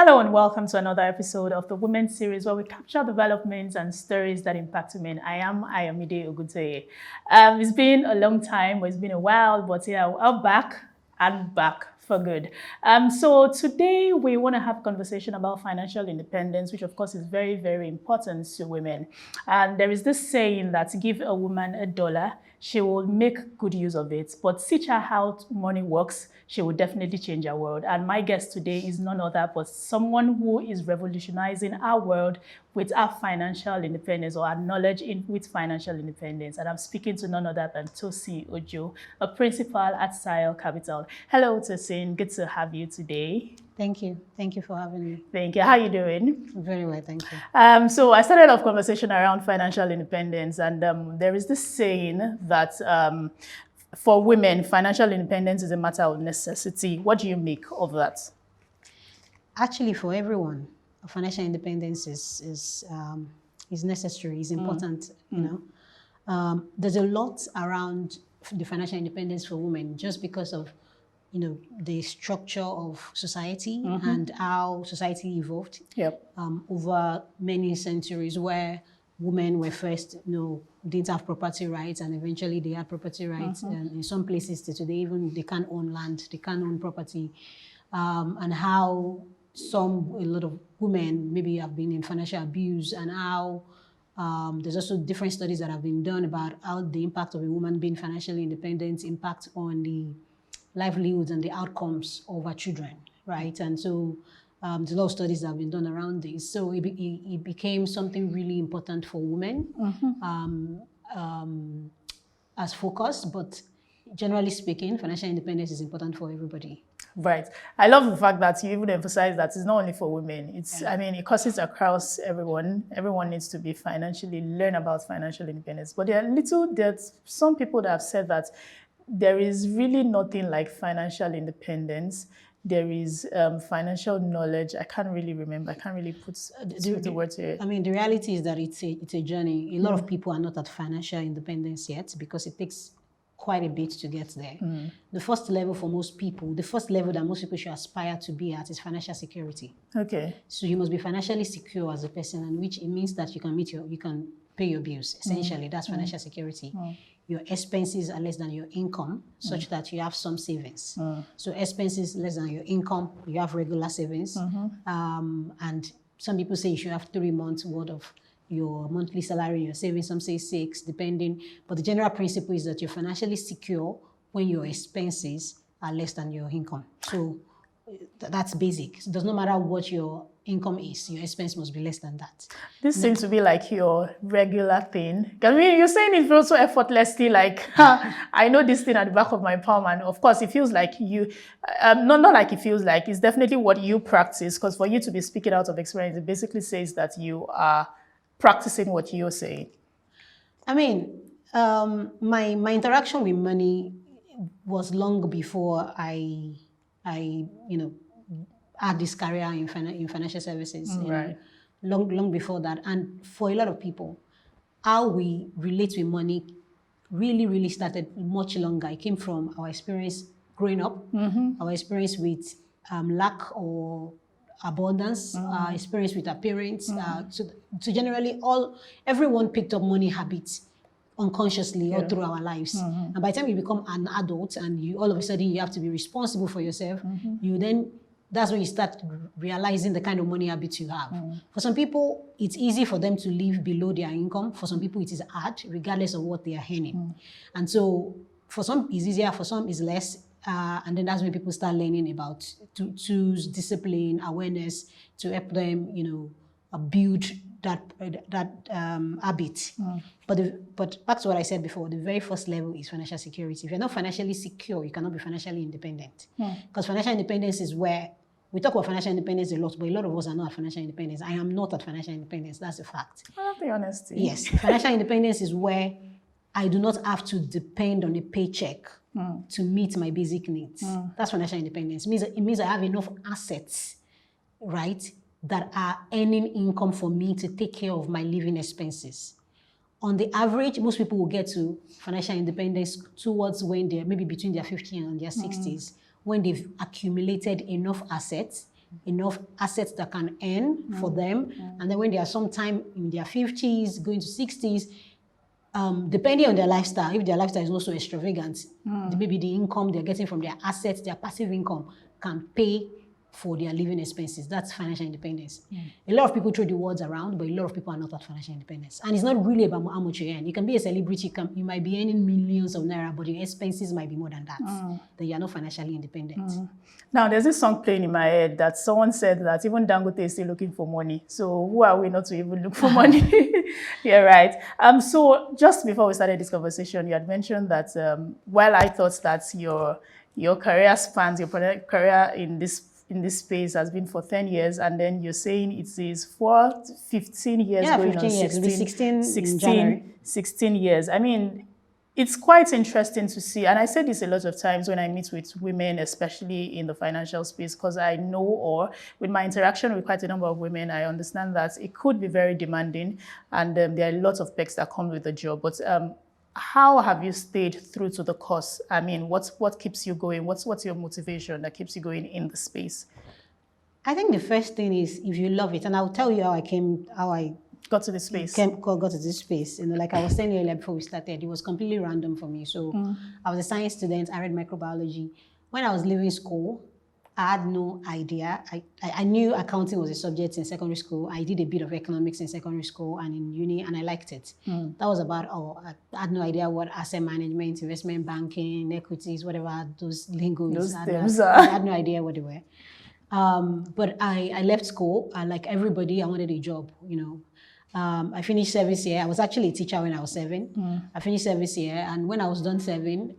Hello and welcome to another episode of the Women Series where we capture developments and stories that impact women. I am Ayomide Oguntoye. It's been a long time, or it's been a while, but yeah, we're back and back for good. So today we want to have a conversation about financial independence, which of course is very, very important to women. And there is this saying that give a woman $1, she will make good use of it, but teach her how money works, she will definitely change our world. And my guest today is none other but someone who is revolutionizing our world with our financial independence, or our knowledge with financial independence. And I'm speaking to none other than Tosin Ojo, a principal at Sahel Capital. Hello, Tosin. Good to have you today. Thank you. Thank you for having me. Thank you. How are you doing? Very well, thank you. So I started off conversation around financial independence, and there is this saying that for women, financial independence is a matter of necessity. What do you make of that? Actually, for everyone, financial independence is necessary, is important. You know, there's a lot around the financial independence for women, just because of the structure of society and how society evolved over many centuries, where women were first, didn't have property rights, and eventually they had property rights. And in some places today, even they can't own land, they can't own property, and how a lot of women maybe have been in financial abuse, and how there's also different studies that have been done about how the impact of a woman being financially independent impact on the livelihoods and the outcomes of our children, right? And so there's a lot of studies that have been done around this. So it became something really important for women as focus, but generally speaking, financial independence is important for everybody. Right. I love the fact that you even emphasize that it's not only for women. I mean, it causes across everyone. Everyone needs to be learn about financial independence. But there's some people that have said that there is really nothing like financial independence. There is financial knowledge. I can't really remember. I can't really put the word to it. I mean, the reality is that it's a journey. A lot of people are not at financial independence yet because it takes quite a bit to get there. The first level for most people, the first level that most people should aspire to be at is financial security. Okay. So you must be financially secure as a person, and which it means that you can pay your bills. Essentially, that's financial security. Your expenses are less than your income, such that you have some savings. So expenses less than your income, you have regular savings. And some people say you should have 3 months worth of your monthly salary, your savings, some say 6, depending. But the general principle is that you're financially secure when your expenses are less than your income. So that's basic. So it does not matter what your income is, your expense must be less than that. This seems to be like your regular thing. I mean, you're saying it feels so effortlessly, like, I know this thing at the back of my palm, and of course it feels like you, not like it feels like, it's definitely what you practice, because for you to be speaking out of experience, it basically says that you are practicing what you're saying. I mean, my interaction with money was long before I had this career in financial services. Right. Long before that. And for a lot of people, how we relate with money really, really started much longer. It came from our experience growing up, our experience with lack or abundance, our experience with our parents. So generally, everyone picked up money habits unconsciously all through our lives. And by the time you become an adult and you all of a sudden you have to be responsible for yourself, that's when you start realizing the kind of money habits you have. For some people, it's easy for them to live below their income. For some people, it is hard, regardless of what they are earning. And so for some, it's easier, for some, it's less. And then that's when people start learning about tools, discipline, awareness to help them, build that habit. But back to what I said before, the very first level is financial security. If you're not financially secure, you cannot be financially independent. Because financial independence is where we talk about financial independence a lot, but a lot of us are not at financial independence. I am not at financial independence. That's a fact. I love the honesty. Yes, financial independence is where I do not have to depend on a paycheck to meet my basic needs. That's financial independence. It means I have enough assets, right, that are earning income for me to take care of my living expenses. On the average, most people will get to financial independence towards when they're maybe between their 50s and their 60s, when they've accumulated enough assets enough assets that can earn for them. And then when they are sometime in their 50s, going to 60s, depending on their lifestyle, if their lifestyle is not so extravagant, maybe the income they're getting from their assets, their passive income, can pay for their living expenses. That's financial independence. A lot of people throw the words around, but a lot of people are not at financial independence. And it's not really about how much you earn. You can be a celebrity, you might be earning millions of naira, but your expenses might be more than that. Then you are not financially independent. Now, there's this song playing in my head that someone said that even Dangote is still looking for money. So who are we not to even look for money? Yeah, right. So just before we started this conversation, you had mentioned that, well, I thought that your career spans, your career in this space has been for 10 years, and then you're saying it is for 15 years, Yeah, going 15 on years. 16 years. I mean, it's quite interesting to see, and I say this a lot of times when I meet with women, especially in the financial space, because I know, or with my interaction with quite a number of women, I understand that it could be very demanding, and there are lots of perks that come with the job. But how have you stayed through to the course? I mean, what keeps you going? What's your motivation that keeps you going in the space? I think the first thing is if you love it, and I'll tell you how I got to this space. Got to this space. Like I was saying earlier before we started, it was completely random for me. So I was a science student. I read microbiology. When I was leaving school, I had no idea. I knew accounting was a subject in secondary school. I did a bit of economics in secondary school and in uni, and I liked it. That was about all. I had no idea what asset management, investment banking, equities, whatever those lingos. I had no idea what they were. But I left school, and like everybody, I wanted a job, I finished service year. I was actually a teacher when I was 7. I finished service year, and when I was done serving,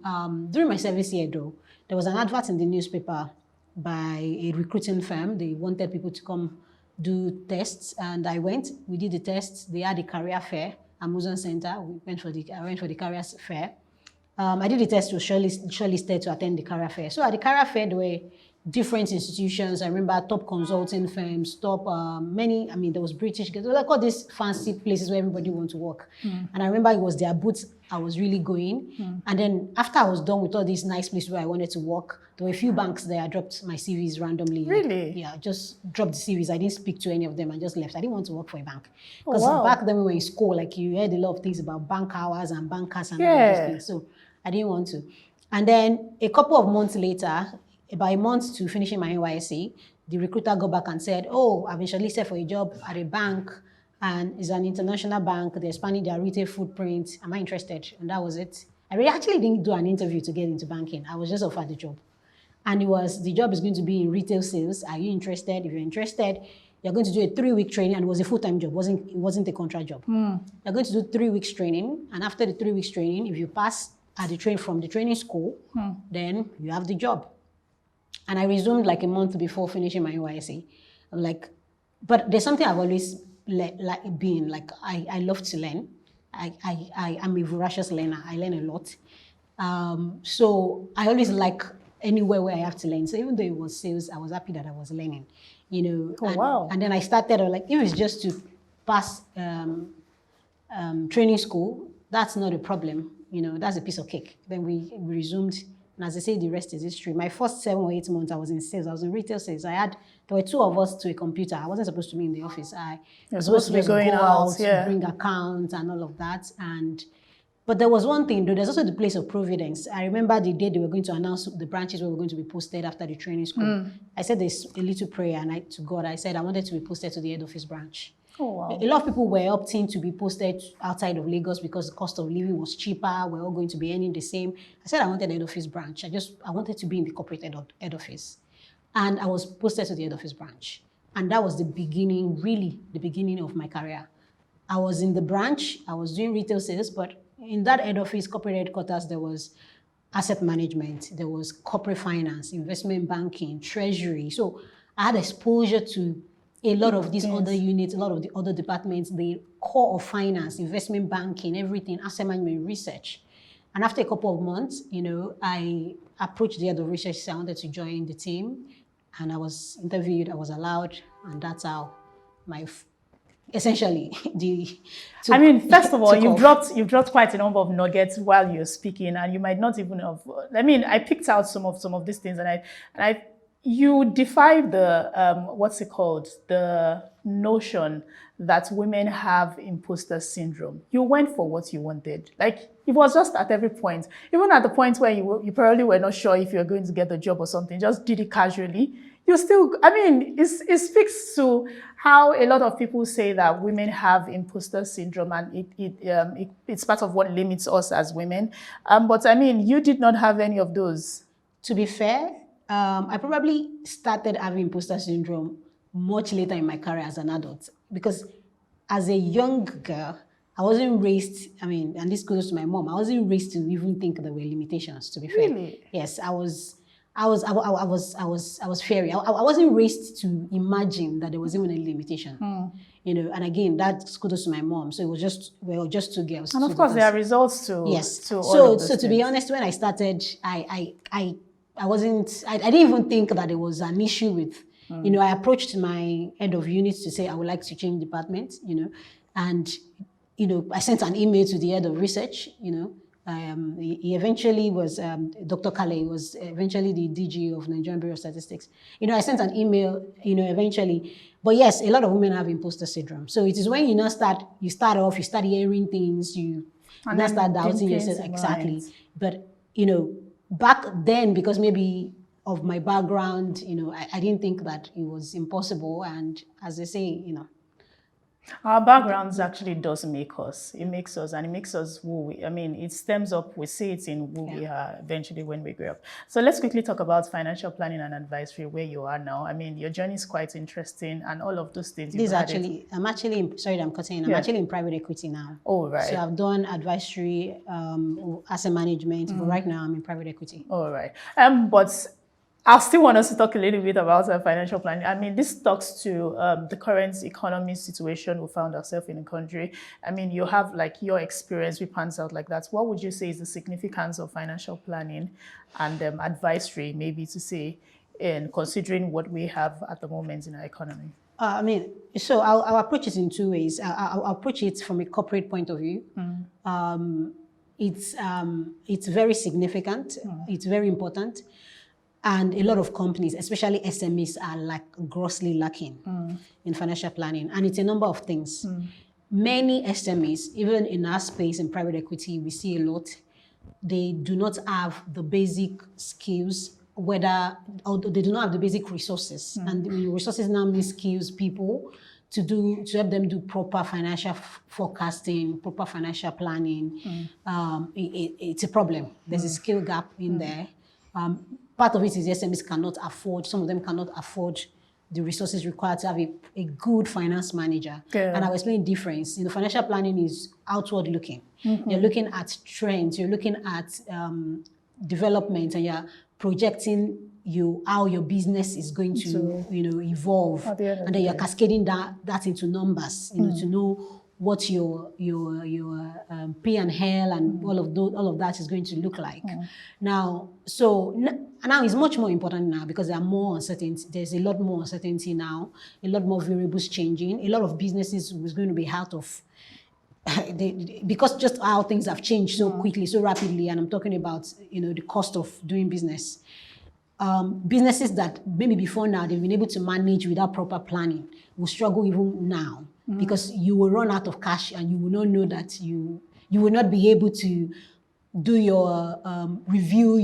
during my service year though, there was an advert in the newspaper by a recruiting firm. They wanted people to come do tests, and I went. We did the tests. They had a career fair at Museum Center. I went for the career fair. I did the test, was shortlisted to attend the career fair. So at the career fair, there were different institutions. I remember top consulting firms, top there was British, like all these fancy places where everybody wants to work. And I remember it was their booths I was really going. And then after I was done with all these nice places where I wanted to work, there were a few banks there. I dropped my CVs randomly. Really? Yeah, just dropped the CVs. I didn't speak to any of them. I just left. I didn't want to work for a bank. Because back then when we were in school, like you heard a lot of things about bank hours and bankers and all those things. So I didn't want to. And then a couple of months later, about a month to finishing my NYSC, the recruiter got back and said, oh, I've been shortlisted for a job at a bank, and it's an international bank. They're expanding their retail footprint. Am I interested? And that was it. I really actually didn't do an interview to get into banking. I was just offered the job. And the job is going to be in retail sales. Are you interested? If you're interested, you're going to do a 3-week training, and it was a full-time job. It wasn't a contract job. You're going to do 3 weeks training, and after the 3 weeks training, if you pass at from the training school, then you have the job. And I resumed like a month before finishing my NYSC. I'm like, but there's something I've always been like, I love to learn. I'm a voracious learner. I learn a lot. So I always like anywhere where I have to learn. So even though it was sales, I was happy that I was learning, And then I started like, if it's just to pass training school, that's not a problem. That's a piece of cake. Then we resumed. And as I say, the rest is history. My first 7 or 8 months, I was in sales. I was in retail sales. There were 2 of us to a computer. I wasn't supposed to be in the office. I was supposed to be going out, bring accounts and all of that. But there was one thing, though. There's also the place of providence. I remember the day they were going to announce the branches where we were going to be posted after the training school. I said this a little prayer, and to God, I said I wanted to be posted to the head office branch. Oh, wow. A lot of people were opting to be posted outside of Lagos because the cost of living was cheaper. We're all going to be earning the same. I said I wanted the head office branch. I wanted to be in the corporate head office. And I was posted to the head office branch. And that was the beginning, really the beginning of my career. I was in the branch. I was doing retail sales, but in that head office, corporate headquarters, there was asset management, there was corporate finance, investment banking, treasury. So I had exposure to a lot of these other units, a lot of the other departments, the core of finance, investment banking, everything, asset management, research. And after a couple of months, I approached the head of research, so I wanted to join the team. And I was interviewed, I was allowed, and that's how essentially first of all, you've dropped quite a number of nuggets while you're speaking, and you might not even have. I picked out some of these things, and you defy the what's it called, the notion that women have imposter syndrome. You went for what you wanted. Like, it was just at every point, even at the point where you probably were not sure if you were going to get the job or something, just did it casually. You still, I mean, it speaks to how a lot of people say that women have imposter syndrome, and it's part of what limits us as women. But I mean, you did not have any of those. To be fair, I probably started having imposter syndrome much later in my career as an adult, because as a young girl, I wasn't raised, I mean, and this goes to my mom, I wasn't raised to even think there were limitations, to be fair. Really? Yes, I was fairy. I wasn't raised to imagine that there was even a limitation. You know, and again, that kudos to my mom. So it was just, we were just two girls. And of course, there are results to yes. To all so of those to be things. honest, when I started, I didn't even think that there was an issue with, you know, I approached my head of unit to say I would like to change department, you know, and, you know, I sent an email to the head of research, you know. He eventually was, Dr. Kale was eventually the DG of Nigerian Bureau of Statistics. You know, I sent an email, you know, eventually. But yes, a lot of women have imposter syndrome. So it is when you start hearing things, you now start doubting yourself. Exactly. But, you know, back then, because maybe of my background, you know, I didn't think that it was impossible. And as they say, you know, our backgrounds actually does make us. It makes us, and it makes us who we, I mean, it stems up, we see it in who we are eventually when we grow up. So let's quickly talk about financial planning and advisory, where you are now. I mean, your journey is quite interesting, and all of those things. This actually, I'm actually, sorry that I'm cutting in, I'm actually in private equity now. Oh, right. So I've done advisory, asset management, but right now I'm in private equity. All right. But I still want us to talk a little bit about financial planning. I mean, this talks to the current economy situation we found ourselves in the country. I mean, you have like your experience, we pans out like that. What would you say is the significance of financial planning and advisory, maybe to say, in considering what we have at the moment in our economy? I mean, so I'll approach it in two ways. I'll approach it from a corporate point of view. It's very significant. It's very important. And a lot of companies, especially SMEs, are like grossly lacking in financial planning. And it's a number of things. Many SMEs, even in our space in private equity, we see a lot. They do not have the basic skills, or they do not have the basic resources. And the resources now mean skills, people, to help them do proper financial forecasting, proper financial planning. It's a problem. There's a skill gap in there. Part of it is the SMEs cannot afford, some of them cannot afford the resources required to have a good finance manager. And I'll explain the difference. You know, financial planning is outward looking. You're looking at trends, you're looking at development, and you're projecting how your business is going to evolve. And then you're cascading that into numbers, you know, to know what your P and L and all of that is going to look like. Now it's much more important now because there are more uncertainty. There's a lot more uncertainty now, a lot more variables changing. A lot of businesses is going to be out of because just how things have changed so quickly, so rapidly. And I'm talking about, you know, the cost of doing business. Businesses that maybe before now they've been able to manage without proper planning will struggle even now. Because you will run out of cash and you will not know that you will not be able to do your review,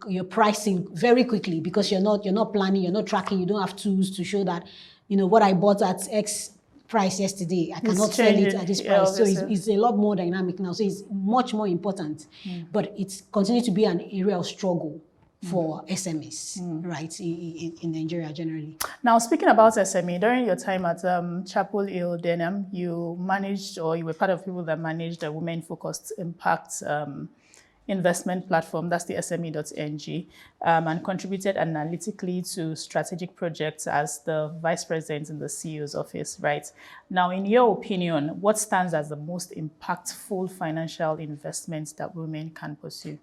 your pricing very quickly because you're not planning, you're not tracking, you don't have tools to show that, you know, what I bought at X price yesterday, I cannot sell it at this price. So it's a lot more dynamic now. So it's much more important, but it's continued to be an area of struggle for SMEs, right, in Nigeria generally. Now, speaking about SME, during your time at Chapel Hill Denham, you managed, or you were part of people that managed the women-focused impact investment platform, that's the SME.ng, and contributed analytically to strategic projects as the vice president in the CEO's office, right? Now, in your opinion, what stands as the most impactful financial investments that women can pursue?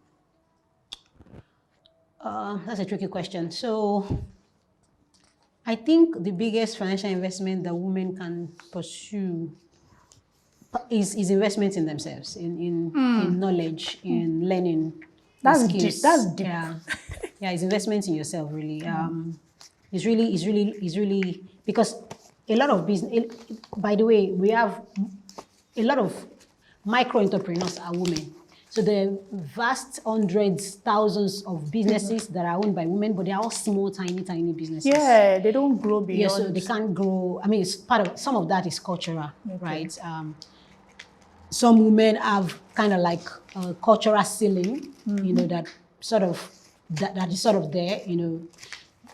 That's a tricky question. So I think the biggest financial investment that women can pursue is investment in themselves, in knowledge, in learning. That's skills. deep. That's deep. Yeah, it's investment in yourself, really. It's really because a lot of business. By the way, we have a lot of micro entrepreneurs are women. So the vast hundreds, thousands of businesses that are owned by women, but they are all small, tiny businesses. Yeah, they don't grow beyond. Yeah, so they can't grow. I mean, it's part of some of that is cultural, right? Some women have kind of like a cultural ceiling, you know, that sort of that is sort of there, you know,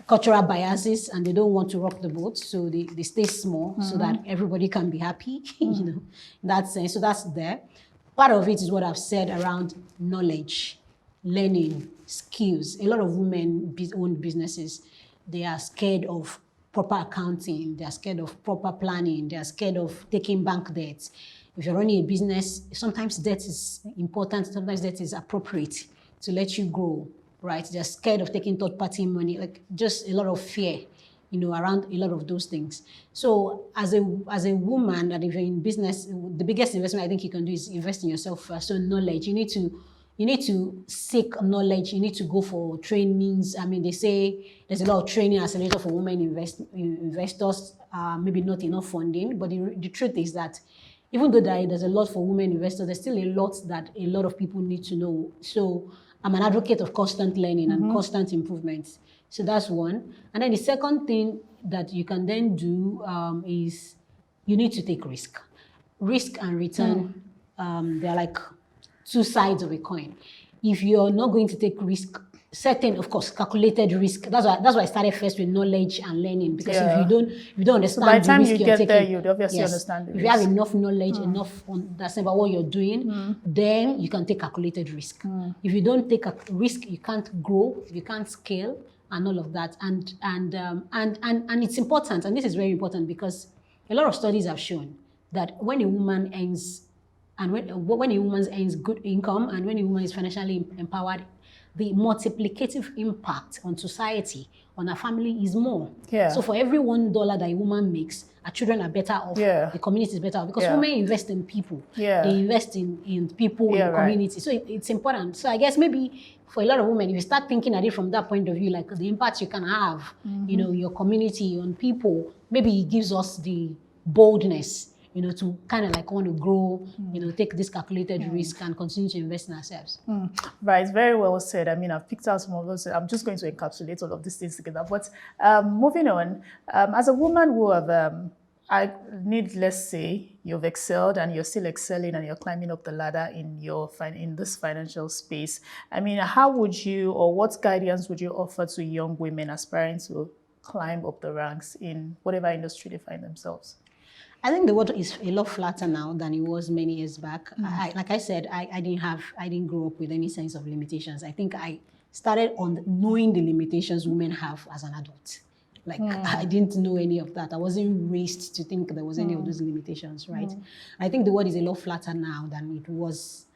cultural biases, and they don't want to rock the boat, so they stay small so that everybody can be happy, you know, in that sense. So that's there. Part of it is what I've said around knowledge, learning, skills. A lot of women own businesses. They are scared of proper accounting. They are scared of proper planning. They are scared of taking bank debts. If you're running a business, sometimes debt is important. Sometimes debt is appropriate to let you grow, right? They're scared of taking third-party money, like just a lot of fear, you know, around a lot of those things. So as a woman, that if you're in business, the biggest investment I think you can do is invest in yourself first. So knowledge, you need to seek knowledge. You need to go for trainings. I mean, they say there's a lot of training accelerator for women investors, maybe not enough funding. But the truth is that even though there's a lot for women investors, there's still a lot that a lot of people need to know. So I'm an advocate of constant learning and constant improvement. So that's one. And then the second thing that you can then do is you need to take risk. Risk and return, they're like two sides of a coin. If you're not going to take risk, certain, of course, calculated risk. That's why I started first with knowledge and learning, because if you don't understand, so by the time risk you you're get taking, there, you'd obviously understand the if risk. you have enough knowledge, enough understanding about what you're doing, then you can take calculated risk. If you don't take a risk, you can't grow, you can't scale, and all of that. And it's important, and this is very important, because a lot of studies have shown that when a woman earns, and when a woman earns good income, and when a woman is financially empowered, the multiplicative impact on society, on her family, is more. Yeah. So for every $1 that a woman makes, her children are better off, the community is better off, because women invest in people. They invest in people, in the community. So it's important. So I guess maybe for a lot of women, if you start thinking at it from that point of view, like the impact you can have, you know, your community, on people, maybe it gives us the boldness, you know, to kind of like want to grow, you know, take this calculated risk and continue to invest in ourselves. Right, very well said. I mean, I've picked out some of those. I'm just going to encapsulate all of these things together. But moving on, as a woman who have, let's say, you've excelled and you're still excelling and you're climbing up the ladder in this financial space. I mean, how would you, or what guidance would you offer to young women aspiring to climb up the ranks in whatever industry they find themselves? I think the world is a lot flatter now than it was many years back. Like I said, I didn't grow up with any sense of limitations. I think I started on knowing the limitations women have as an adult. Like I didn't know any of that. I wasn't raised to think there was any of those limitations, right? I think the world is a lot flatter now than it was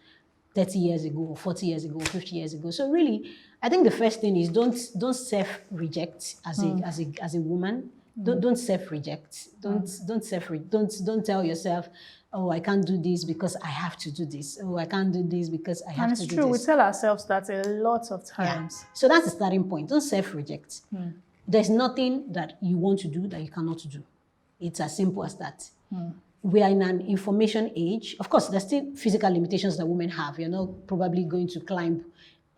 30 years ago, or 40 years ago, or 50 years ago. So really, I think the first thing is don't self-reject as a woman. Don't self-reject. Don't tell yourself, oh, I can't do this because I have to do this. Oh, I can't do this because I have to do this. And it's true, we tell ourselves that a lot of times. Yeah. So that's the starting point. Don't self-reject. There's nothing that you want to do that you cannot do. It's as simple as that. We are in an information age. Of course, there's still physical limitations that women have. You're not probably going to climb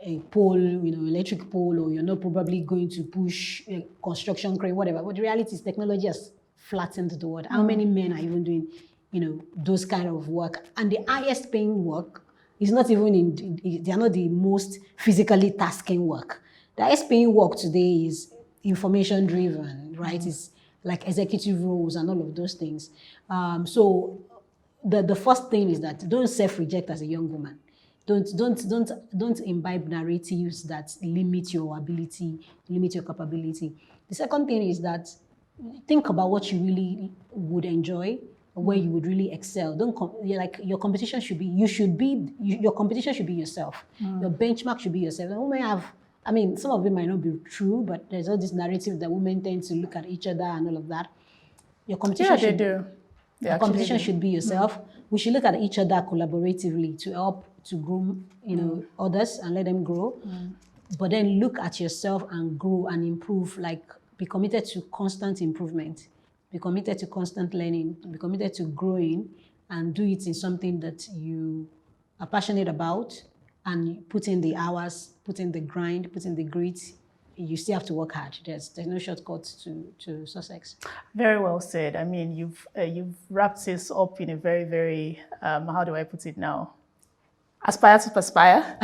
a pole, you know, electric pole, or you're not probably going to push a construction crane, whatever. But the reality is technology has flattened the world. How many men are even doing, you know, those kind of work? And the highest paying work is not even they are not the most physically tasking work. The highest paying work today is information driven, right? It's like executive roles and all of those things. So the first thing is that don't self-reject as a young woman. Don't imbibe narratives that limit your ability, limit your capability. The second thing is that think about what you really would enjoy, where you would really excel. Your competition should be your competition should be yourself. Your benchmark should be yourself. And women have, I mean, some of it might not be true, but there's all this narrative that women tend to look at each other and all of that. Your competition they do. Your competition should be yourself. We should look at each other collaboratively to help to groom, you know, others and let them grow. But then look at yourself and grow and improve like be committed to constant improvement, be committed to constant learning, be committed to growing, and do it in something that you are passionate about, and put in the hours, put in the grind, put in the grit. You still have to work hard. There's no shortcuts to success. Very well said. I mean, you've wrapped this up in a very, very, how do I put it now? Aspire to perspire.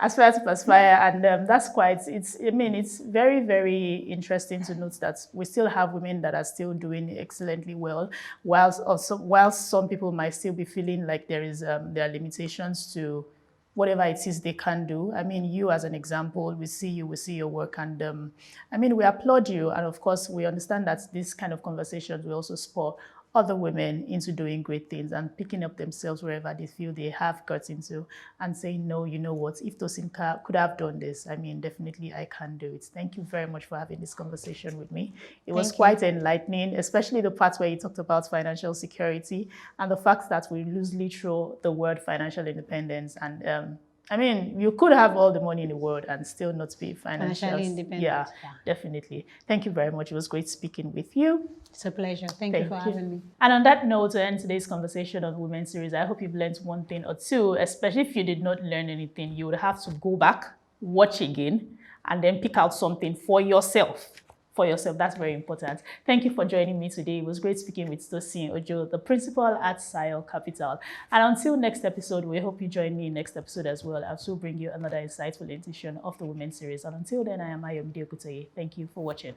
Aspire to perspire, and that's quite. It's very, very interesting to note that we still have women that are still doing excellently well, whilst some people might still be feeling like there are limitations to whatever it is they can do. I mean, you as an example, we see your work, and we applaud you. And of course, we understand that this kind of conversations will also spur other women into doing great things and picking up themselves wherever they feel they have got into, and saying, no, you know what, if Tosin could have done this, definitely I can do it. Thank you very much for having this conversation with me. It was quite enlightening, especially the part where you talked about financial security and the fact that we loosely throw the word financial independence, and you could have all the money in the world and still not be financially independent. Yeah, definitely. Thank you very much. It was great speaking with you. It's a pleasure. Thank you for having me. And on that note, to end today's conversation on the Women Series, I hope you've learned one thing or two. Especially if you did not learn anything, you would have to go back, watch again, and then pick out something for yourself. That's very important. Thank you for joining me today. It was great speaking with Tosin Ojo, the principal at Sahel Capital. And until next episode, we hope you join me next episode as well. I'll still bring you another insightful edition of the Women Series. And until then, I am Ayomide Okutoye. Thank you for watching.